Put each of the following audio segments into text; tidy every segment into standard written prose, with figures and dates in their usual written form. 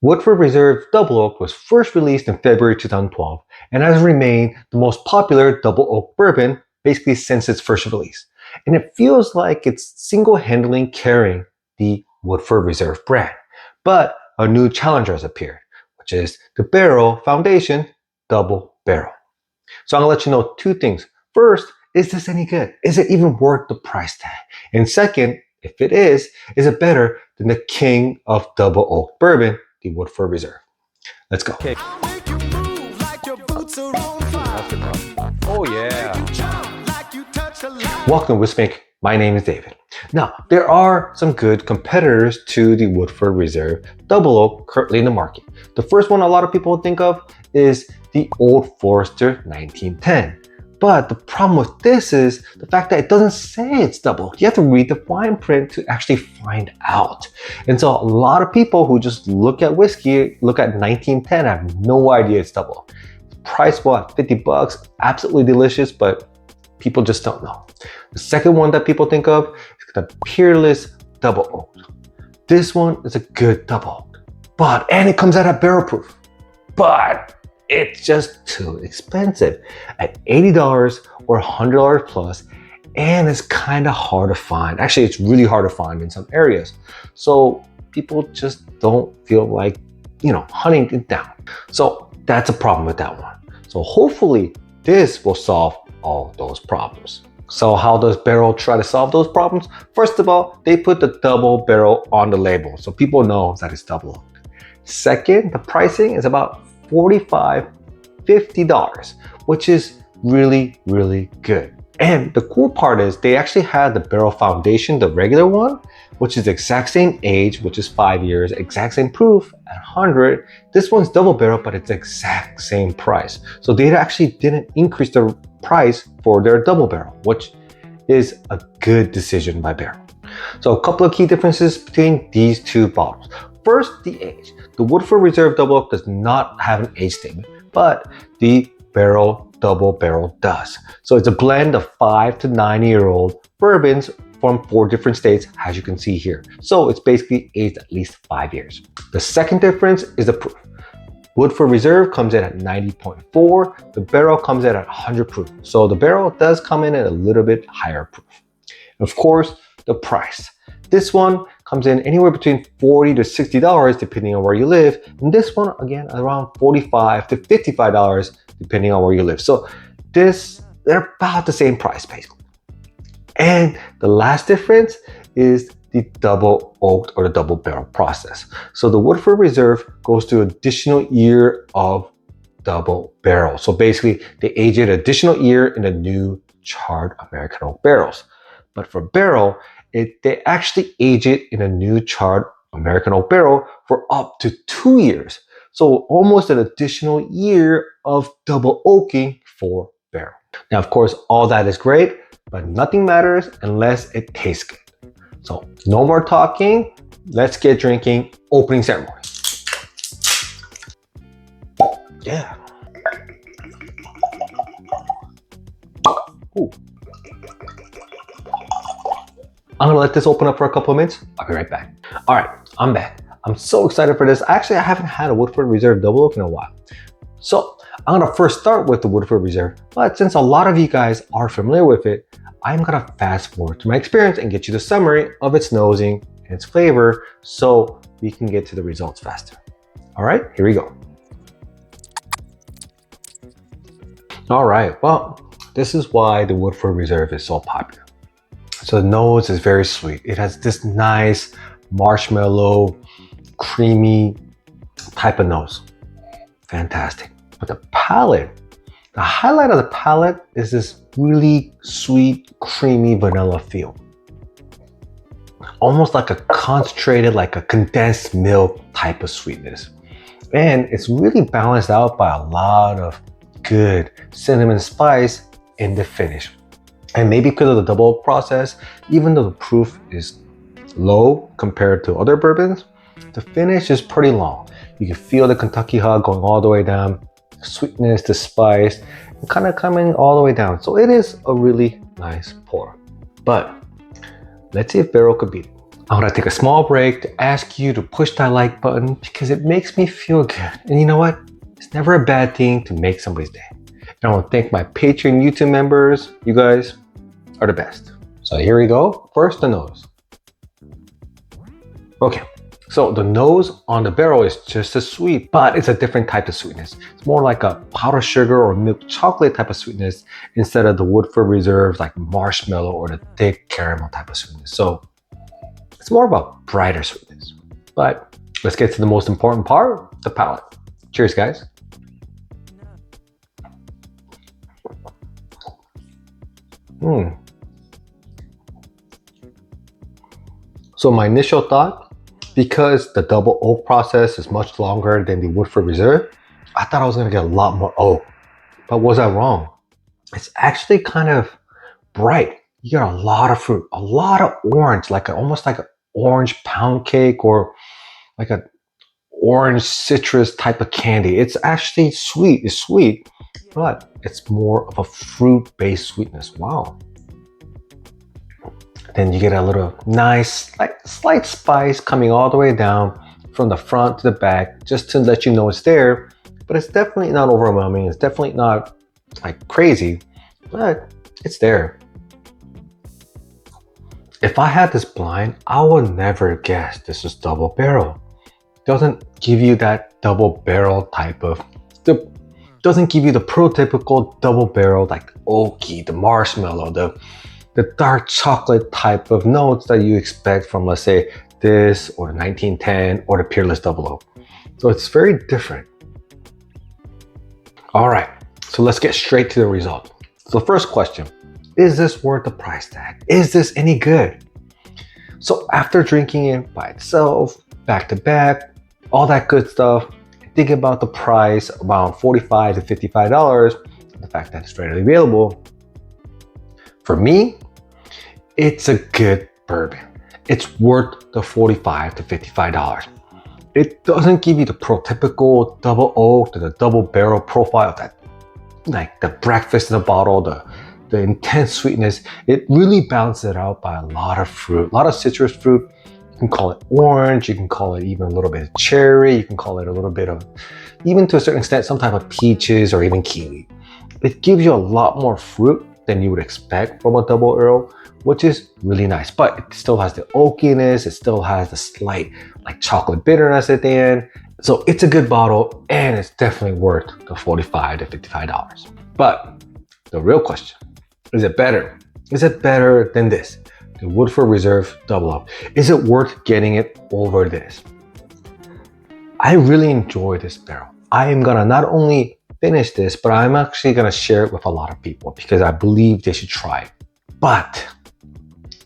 Woodford Reserve Double Oaked was first released in February 2012 and has remained the most popular double oak bourbon basically since its first release. And it feels like it's single-handedly carrying the Woodford Reserve brand. But a new challenger has appeared, which is the Barrell Foundation Double Barrel. So I'm gonna let you know two things. First, is this any good? Is it even worth the price tag? And second, if it is it better than the king of double oak bourbon, the Woodford Reserve? Let's go. Okay. Oh yeah. Welcome to Whiskey. My name is David. Now, there are some good competitors to the Woodford Reserve Double Oak currently in the market. The first one a lot of people think of is the Old Forester 1910. But the problem with this is the fact that it doesn't say it's double. You have to read the fine print to actually find out. And so a lot of people who just look at whiskey, look at 1910, have no idea it's double. Price what? 50 bucks, absolutely delicious, but people just don't know. The second one that people think of is the Peerless Double Oaked. This one is a good double oak, and it comes out at barrel proof, but it's just too expensive at $80 or $100 plus, and it's kind of hard to find. Actually, it's really hard to find in some areas. So people just don't feel like, hunting it down. So that's a problem with that one. So hopefully this will solve all those problems. So how does Barrell try to solve those problems? First of all, they put the double barrel on the label so people know that it's double oaked. Second, the pricing is about $45, $50, which is really, really good. And the cool part is they actually had the Barrell Foundation, the regular one, which is the exact same age, which is 5 years, exact same proof at 100. This one's double barrel, but it's the exact same price. So they actually didn't increase the price for their double barrel, which is a good decision by Barrell. So a couple of key differences between these two bottles. First, the age. The Woodford Reserve Double Oak does not have an age statement, but the Barrell Double Barrel does. So it's a blend of 5 to 9-year-old bourbons from 4 different states, as you can see here. So it's basically aged at least 5 years. The second difference is the proof. Woodford Reserve comes in at 90.4. The Barrell comes in at 100 proof. So the Barrell does come in at a little bit higher proof. Of course, the price. This one comes in anywhere between $40 to $60 depending on where you live. And this one, again, around $45 to $55 depending on where you live. So they're about the same price basically. And the last difference is the double oaked or the double barrel process. So the Woodford Reserve goes through an additional year of double barrel. So basically they age it an additional year in the new charred American oak barrels. But for Barrell, they actually age it in a new charred American oak barrel for up to 2 years. So almost an additional year of double oaking for Barrell. Now, of course, all that is great, but nothing matters unless it tastes good. So no more talking, let's get drinking. Opening ceremony. Yeah. Ooh. I'm gonna let this open up for a couple of minutes. I'll be right back. All right, I'm back. I'm so excited for this. Actually, I haven't had a Woodford Reserve Double Oak in a while. So I'm gonna first start with the Woodford Reserve, but since a lot of you guys are familiar with it, I'm gonna fast forward to my experience and get you the summary of its nosing and its flavor so we can get to the results faster. All right, here we go. All right, well, this is why the Woodford Reserve is so popular. So the nose is very sweet. It has this nice marshmallow, creamy type of nose. Fantastic. But the palate, the highlight of the palate is this really sweet, creamy vanilla feel. Almost like a concentrated, like a condensed milk type of sweetness. And it's really balanced out by a lot of good cinnamon spice in the finish. And maybe because of the double oak process, even though the proof is low compared to other bourbons, the finish is pretty long. You can feel the Kentucky hug going all the way down, the sweetness, the spice, kind of coming all the way down. So it is a really nice pour. But let's see if Barrell could beat it. I'm gonna take a small break to ask you to push that like button because it makes me feel good. And you know what? It's never a bad thing to make somebody's day. And I want to thank my Patreon YouTube members. You guys are the best. So here we go. First, the nose. Okay, so the nose on the barrel is just as sweet, but it's a different type of sweetness. It's more like a powdered sugar or milk chocolate type of sweetness instead of the Woodford Reserve like marshmallow or the thick caramel type of sweetness. So it's more of a brighter sweetness. But let's get to the most important part, the palate. Cheers, guys. So my initial thought, because the double oak process is much longer than the Woodford Reserve, I thought I was gonna get a lot more oak. But was I wrong? It's actually kind of bright. You get a lot of fruit, a lot of orange, like almost like an orange pound cake or like an orange citrus type of candy. It's actually sweet. It's sweet, but it's more of a fruit-based sweetness. Wow. Then you get a little nice, like slight spice coming all the way down from the front to the back, just to let you know it's there. But it's definitely not overwhelming. It's definitely not like crazy, but it's there. If I had this blind, I would never guess this is double barrel. It doesn't give you that double barrel type of, doesn't give you the prototypical double barrel like oaky, the marshmallow, the dark chocolate type of notes that you expect from, let's say, this or the 1910 or the Peerless Double Oak. So it's very different. All right, so let's get straight to the result. So the first question, is this worth the price tag? Is this any good? So after drinking it by itself, back to back, all that good stuff, thinking about the price, around $45 to $55, the fact that it's readily available, for me, it's a good bourbon. It's worth the $45 to $55. It doesn't give you the prototypical double oak or the double barrel profile, that like the breakfast in a bottle, the intense sweetness. It really balances it out by a lot of fruit, a lot of citrus fruit. You can call it orange, you can call it even a little bit of cherry, you can call it a little bit of, even to a certain extent, some type of peaches or even kiwi. It gives you a lot more fruit than you would expect from a double barrel, which is really nice. But it still has the oakiness, it still has the slight like chocolate bitterness at the end. So it's a good bottle and it's definitely worth the $45 to $55. But the real question, is it better? Is it better than this? The Woodford Reserve Double Oaked. Is it worth getting it over this? I really enjoy this barrel. I am gonna not only finish this, but I'm actually gonna share it with a lot of people because I believe they should try it. But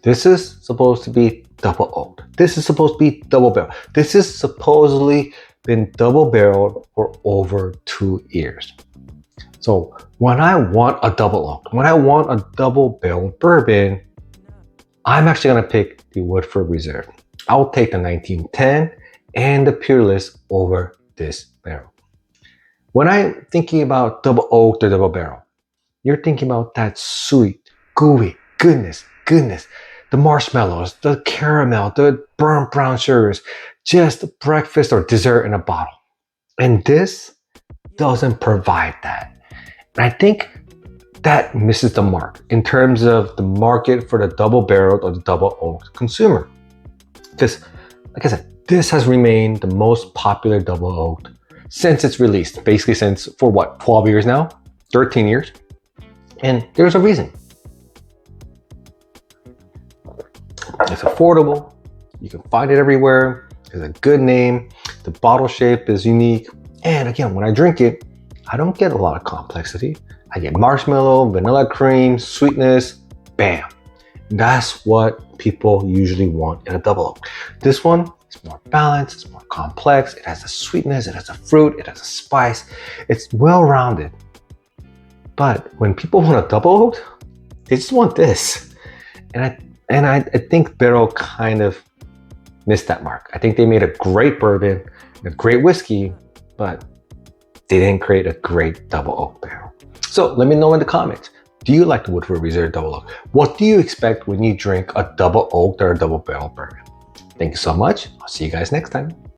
this is supposed to be double oaked. This is supposed to be double barrel. This is supposedly been double barreled for over 2 years. So when I want a double oaked, when I want a double barrel bourbon, I'm actually gonna pick the Woodford Reserve. I'll take the 1910 and the Peerless over this barrel. When I'm thinking about double oaked or double barrel, you're thinking about that sweet, gooey goodness, the marshmallows, the caramel, the burnt brown sugars, just breakfast or dessert in a bottle. And this doesn't provide that. And I think that misses the mark in terms of the market for the double barreled or the double oaked consumer. Because, like I said, this has remained the most popular double oaked since it's released, basically since, for what, 12 years now? 13 years? And there's a reason. It's affordable, you can find it everywhere, it's a good name, the bottle shape is unique, and again, when I drink it, I don't get a lot of complexity. I get marshmallow, vanilla cream, sweetness, bam. That's what people usually want in a double oak. This one is more balanced, it's more complex, it has a sweetness, it has a fruit, it has a spice, it's well-rounded. But when people want a double oak, they just want this. And I think Barrell kind of missed that mark. I think they made a great bourbon, a great whiskey, but they didn't create a great double oak barrel. So let me know in the comments. Do you like the Woodford Reserve Double Oaked? What do you expect when you drink a double oaked or a double barrel bourbon? Thank you so much. I'll see you guys next time.